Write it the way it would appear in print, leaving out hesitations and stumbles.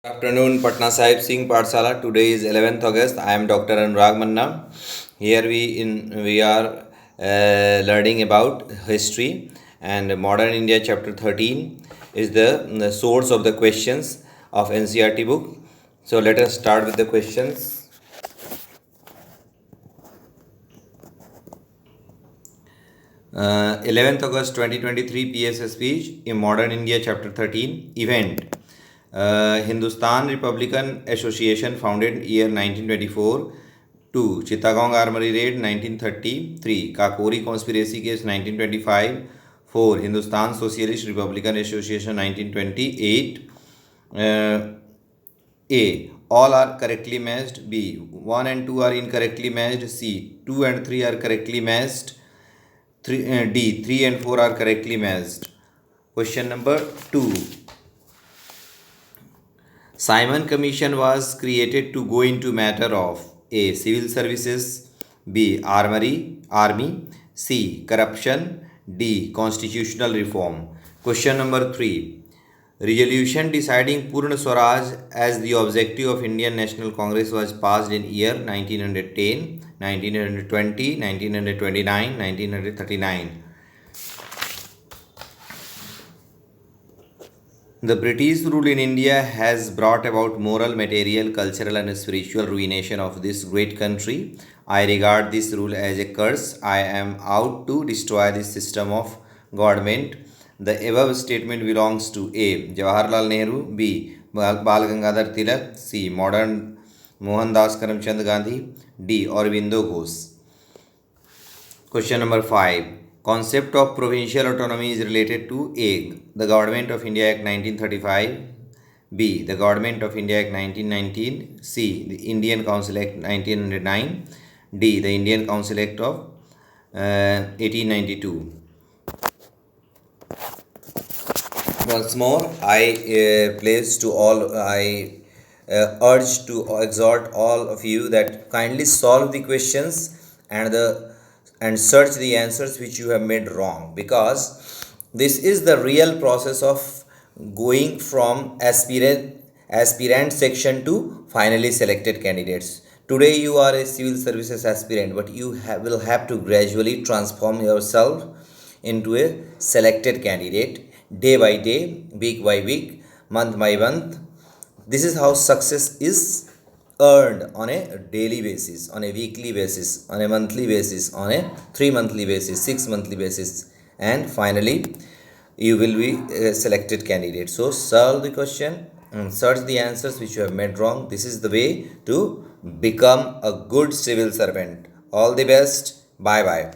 Good afternoon, Patna Sahib Singh Pathshala. Today is 11th August. I am Dr. Anurag Manna. Here we are learning about history and modern India. Chapter 13 is the source of the questions of NCERT book. So let us start with the questions. 11th August 2023 PSS speech in Modern India Chapter 13 Event. Hindustan Republican Association founded year 1924. 2. Chittagong Armory Raid 1933. Kakori Conspiracy Case 1925. 4. Hindustan Socialist Republican Association 1928. A. All are correctly matched. B. 1 and 2 are incorrectly matched. C. 2 and 3 are correctly matched. D. 3 and 4 are correctly matched. Question number 2. Simon Commission was created to go into matter of A. Civil services. B. Army. C. Corruption. D. Constitutional reform. Question number 3. Resolution deciding Purna Swaraj as the objective of Indian National Congress was passed in year 1910, 1920, 1929, 1939. The British rule in India has brought about moral, material, cultural and spiritual ruination of this great country. I regard this rule as a curse. I am out to destroy this system of government. The above statement belongs to A. Jawaharlal Nehru, B. Bal Gangadhar Tilak, C. Modern Mohandas Karamchand Gandhi, D. Aurobindo Ghosh. Question number 5. Concept of provincial autonomy is related to A. The Government of India Act 1935. B. The Government of India Act 1919. C. The Indian Council Act 1909. D. The Indian Council Act of 1892. Once more, I urge to exhort all of you that kindly solve the questions and search the answers which you have made wrong, because this is the real process of going from aspirant section to finally selected candidates. Today you are a civil services aspirant, but you will have to gradually transform yourself into a selected candidate day by day, week by week, month by month. This is how success is earned on a daily basis, on a weekly basis, on a monthly basis, on a 3 monthly basis, 6 monthly basis, and finally you will be a selected candidate. So solve the question and search the answers which you have made wrong. This is the way to become a good civil servant. All the best. Bye bye.